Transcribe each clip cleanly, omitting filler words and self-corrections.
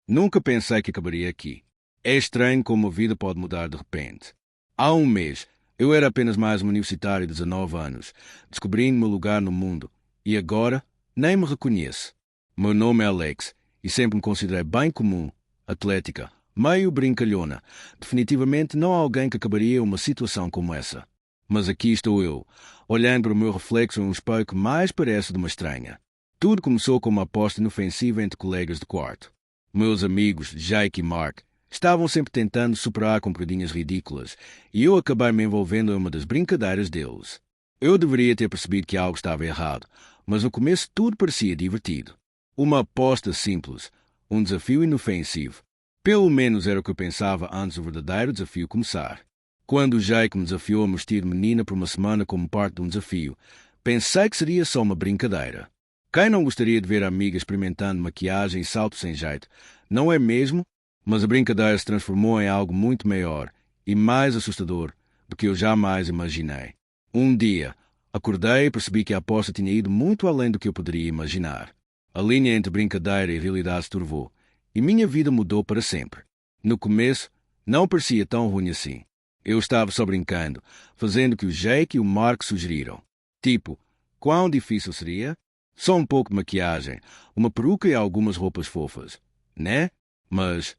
Nunca pensei que acabaria aqui. É estranho como a vida pode mudar de repente. Há um mês, eu era apenas mais um universitário de 19 anos, descobrindo meu lugar no mundo, e agora nem me reconheço. Meu nome é Alex, e sempre me considerei bem comum, atlética, meio brincalhona. Definitivamente não há alguém que acabaria uma situação como essa. Mas aqui estou eu, olhando para o meu reflexo em um espelho que mais parece de uma estranha. Tudo começou com uma aposta inofensiva entre colegas de quarto. Meus amigos, Jake e Mark, estavam sempre tentando superar com piadinhas ridículas, e eu acabei me envolvendo em uma das brincadeiras deles. Eu deveria ter percebido que algo estava errado, mas no começo tudo parecia divertido. Uma aposta simples, um desafio inofensivo. Pelo menos era o que eu pensava antes do verdadeiro desafio começar. Quando o Jake me desafiou a me vestir de menina por uma semana como parte de um desafio, pensei que seria só uma brincadeira. Quem não gostaria de ver a amiga experimentando maquiagem e salto sem jeito, não é mesmo? Mas a brincadeira se transformou em algo muito maior e mais assustador do que eu jamais imaginei. Um dia, acordei e percebi que a aposta tinha ido muito além do que eu poderia imaginar. A linha entre brincadeira e realidade se turvou, e minha vida mudou para sempre. No começo, não parecia tão ruim assim. Eu estava só brincando, fazendo o que o Jake e o Mark sugeriram. Tipo, quão difícil seria? Só um pouco de maquiagem, uma peruca e algumas roupas fofas, né? Mas,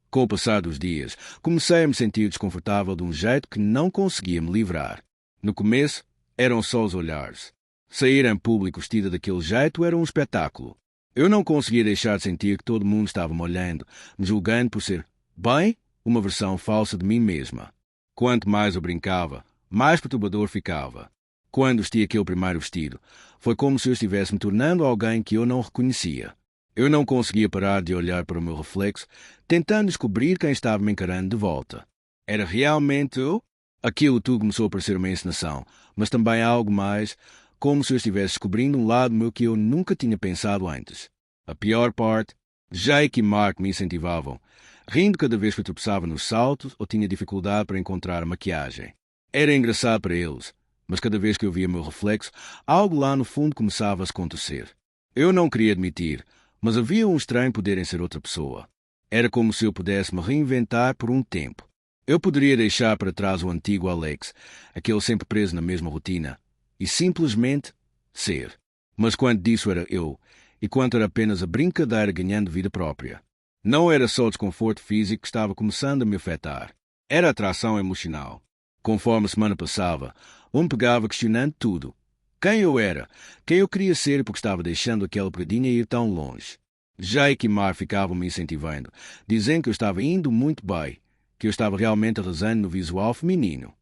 com o passar dos dias, comecei a me sentir desconfortável de um jeito que não conseguia me livrar. No começo, eram só os olhares. Sair em público vestida daquele jeito era um espetáculo. Eu não conseguia deixar de sentir que todo mundo estava me olhando, me julgando por ser, bem, uma versão falsa de mim mesma. Quanto mais eu brincava, mais perturbador ficava. Quando vesti aquele primeiro vestido, foi como se eu estivesse me tornando alguém que eu não reconhecia. Eu não conseguia parar de olhar para o meu reflexo, tentando descobrir quem estava me encarando de volta. Era realmente eu? Aquilo tudo começou a parecer uma encenação, mas também algo mais, como se eu estivesse descobrindo um lado meu que eu nunca tinha pensado antes. A pior parte, Jake e Mark me incentivavam, rindo cada vez que eu tropeçava nos saltos ou tinha dificuldade para encontrar a maquiagem. Era engraçado para eles, mas cada vez que eu via meu reflexo, algo lá no fundo começava a se contorcer. Eu não queria admitir, mas havia um estranho poder em ser outra pessoa. Era como se eu pudesse me reinventar por um tempo. Eu poderia deixar para trás o antigo Alex, aquele sempre preso na mesma rotina, e simplesmente ser. Mas quanto disso era eu, e quanto era apenas a brincadeira ganhando vida própria. Não era só o desconforto físico que estava começando a me afetar. Era a atração emocional. Conforme a semana passava, me pegava questionando tudo. Quem eu era, quem eu queria ser porque estava deixando aquela predinha ir tão longe. Jake e Mar ficavam me incentivando, dizendo que eu estava indo muito bem, que eu estava realmente arrasando no visual feminino.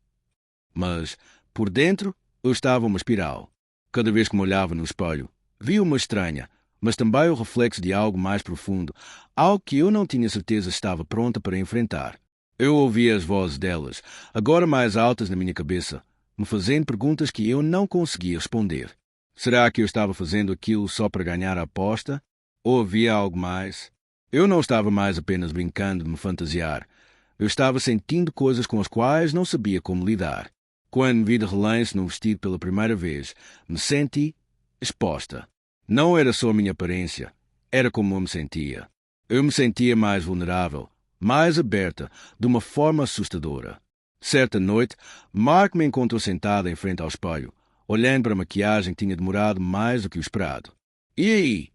Mas, por dentro, eu estava uma espiral. Cada vez que me olhava no espelho, via uma estranha, mas também o reflexo de algo mais profundo, algo que eu não tinha certeza estava pronta para enfrentar. Eu ouvia as vozes delas, agora mais altas na minha cabeça, me fazendo perguntas que eu não conseguia responder. Será que eu estava fazendo aquilo só para ganhar a aposta? Ou havia algo mais? Eu não estava mais apenas brincando de me fantasiar. Eu estava sentindo coisas com as quais não sabia como lidar. Quando me vi de relance num vestido pela primeira vez, me senti exposta. Não era só a minha aparência, era como eu me sentia. Eu me sentia mais vulnerável, mais aberta, de uma forma assustadora. Certa noite, Mark me encontrou sentada em frente ao espelho, olhando para a maquiagem que tinha demorado mais do que o esperado. E aí?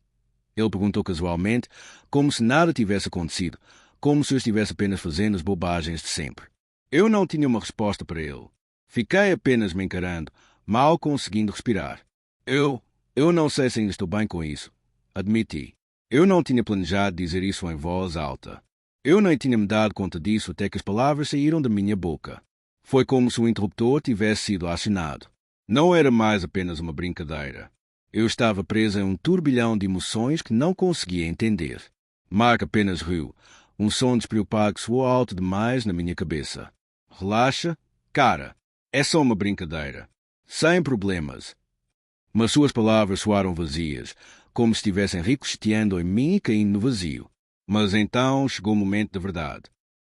Ele perguntou casualmente, como se nada tivesse acontecido, como se eu estivesse apenas fazendo as bobagens de sempre. Eu não tinha uma resposta para ele. Fiquei apenas me encarando, mal conseguindo respirar. Eu não sei se ainda estou bem com isso. Admiti. Eu não tinha planejado dizer isso em voz alta. Eu nem tinha me dado conta disso até que as palavras saíram da minha boca. Foi como se o interruptor tivesse sido acionado. Não era mais apenas uma brincadeira. Eu estava presa em um turbilhão de emoções que não conseguia entender. Mark apenas riu, um som despreocupado que soou alto demais na minha cabeça. Relaxa, cara, é só uma brincadeira. Sem problemas. Mas suas palavras soaram vazias, como se estivessem ricocheteando em mim e caindo no vazio. Mas então chegou o momento da verdade.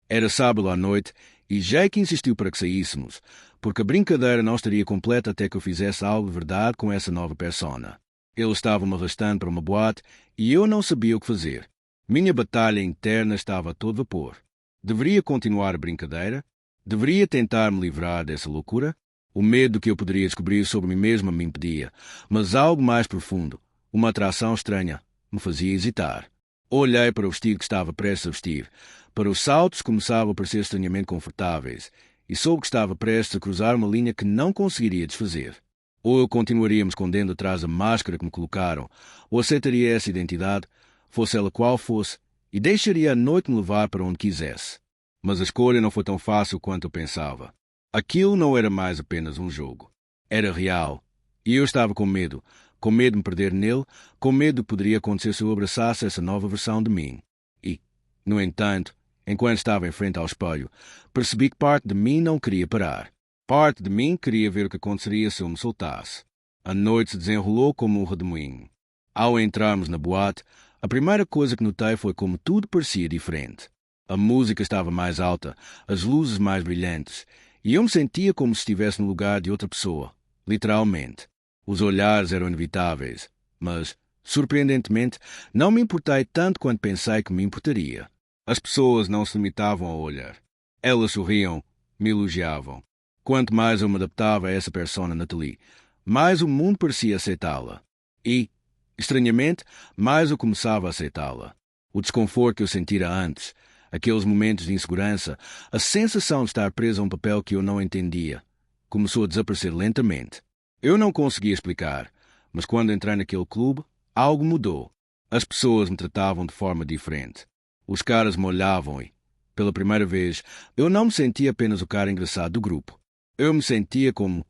Era sábado à noite e Jake insistiu para que saíssemos, porque a brincadeira não estaria completa até que eu fizesse algo de verdade com essa nova persona. Ele estava me arrastando para uma boate e eu não sabia o que fazer. Minha batalha interna estava a todo vapor. Deveria continuar a brincadeira? Deveria tentar me livrar dessa loucura? O medo que eu poderia descobrir sobre mim mesma me impedia, mas algo mais profundo, uma atração estranha, me fazia hesitar. Olhei para o vestido que estava prestes a vestir, para os saltos que começavam a parecer estranhamente confortáveis, e soube que estava prestes a cruzar uma linha que não conseguiria desfazer. Ou eu continuaria me escondendo atrás da máscara que me colocaram, ou aceitaria essa identidade, fosse ela qual fosse, e deixaria a noite me levar para onde quisesse. Mas a escolha não foi tão fácil quanto eu pensava. Aquilo não era mais apenas um jogo. Era real. E eu estava com medo de me perder nele, com medo do que poderia acontecer se eu abraçasse essa nova versão de mim. E, no entanto, enquanto estava em frente ao espelho, percebi que parte de mim não queria parar. Parte de mim queria ver o que aconteceria se eu me soltasse. A noite se desenrolou como um redemoinho. Ao entrarmos na boate, a primeira coisa que notei foi como tudo parecia diferente. A música estava mais alta, as luzes mais brilhantes, e eu me sentia como se estivesse no lugar de outra pessoa, literalmente. Os olhares eram inevitáveis, mas, surpreendentemente, não me importei tanto quanto pensei que me importaria. As pessoas não se limitavam a olhar. Elas sorriam, me elogiavam. Quanto mais eu me adaptava a essa persona Nathalie, mais o mundo parecia aceitá-la. E, estranhamente, mais eu começava a aceitá-la. O desconforto que eu sentira antes, aqueles momentos de insegurança, a sensação de estar preso a um papel que eu não entendia, começou a desaparecer lentamente. Eu não conseguia explicar, mas quando entrei naquele clube, algo mudou. As pessoas me tratavam de forma diferente. Os caras me olhavam e, pela primeira vez, eu não me sentia apenas o cara engraçado do grupo. Eu me sentia como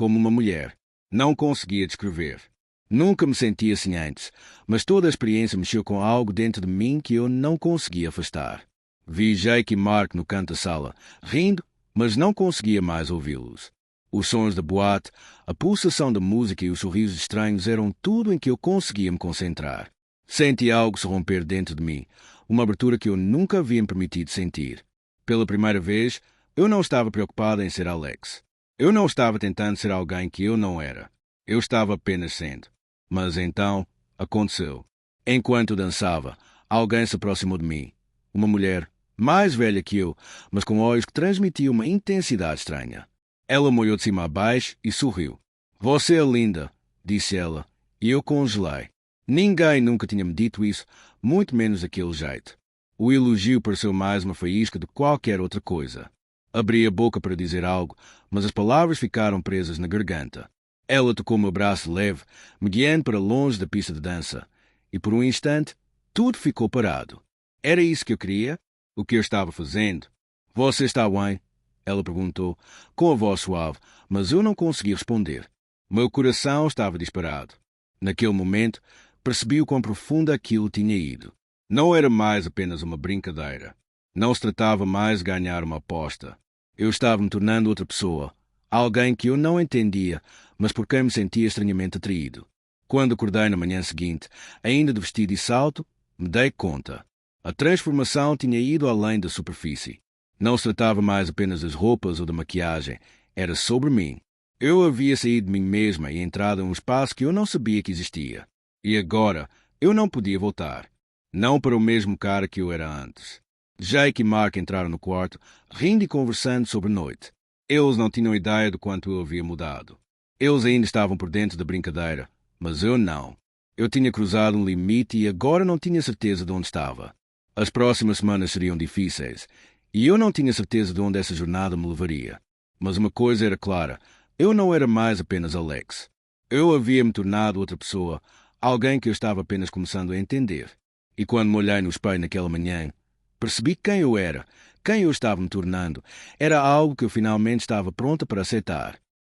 uma mulher. Não conseguia descrever. Nunca me sentia assim antes, mas toda a experiência mexeu com algo dentro de mim que eu não conseguia afastar. Vi Jake e Mark no canto da sala, rindo, mas não conseguia mais ouvi-los. Os sons da boate, a pulsação da música e os sorrisos estranhos eram tudo em que eu conseguia me concentrar. Senti algo se romper dentro de mim, uma abertura que eu nunca havia me permitido sentir. Pela primeira vez, eu não estava preocupado em ser Alex. Eu não estava tentando ser alguém que eu não era. Eu estava apenas sendo. Mas então, aconteceu. Enquanto dançava, alguém se aproximou de mim. Uma mulher, mais velha que eu, mas com olhos que transmitiam uma intensidade estranha. Ela me olhou de cima a baixo e sorriu. Você é linda, disse ela, e eu congelei. Ninguém nunca tinha me dito isso, muito menos daquele jeito. O elogio pareceu mais uma faísca do que qualquer outra coisa. Abri a boca para dizer algo, mas as palavras ficaram presas na garganta. Ela tocou meu braço leve, me guiando para longe da pista de dança, e por um instante, tudo ficou parado. Era isso que eu queria? O que eu estava fazendo? Você está bem? Ela perguntou, com a voz suave, mas eu não consegui responder. Meu coração estava disparado. Naquele momento, percebi o quão profundo aquilo tinha ido. Não era mais apenas uma brincadeira. Não se tratava mais de ganhar uma aposta. Eu estava me tornando outra pessoa, alguém que eu não entendia, mas por quem me sentia estranhamente atraído. Quando acordei na manhã seguinte, ainda de vestido e salto, me dei conta. A transformação tinha ido além da superfície. Não se tratava mais apenas das roupas ou da maquiagem, era sobre mim. Eu havia saído de mim mesma e entrado em um espaço que eu não sabia que existia. E agora, eu não podia voltar. Não para o mesmo cara que eu era antes. Jake e Mark entraram no quarto, rindo e conversando sobre a noite. Eles não tinham ideia do quanto eu havia mudado. Eles ainda estavam por dentro da brincadeira, mas eu não. Eu tinha cruzado um limite e agora não tinha certeza de onde estava. As próximas semanas seriam difíceis, e eu não tinha certeza de onde essa jornada me levaria. Mas uma coisa era clara, eu não era mais apenas Alex. Eu havia me tornado outra pessoa, alguém que eu estava apenas começando a entender. E quando me olhei no espelho naquela manhã, percebi quem eu era, quem eu estava me tornando. Era algo que eu finalmente estava pronta para aceitar.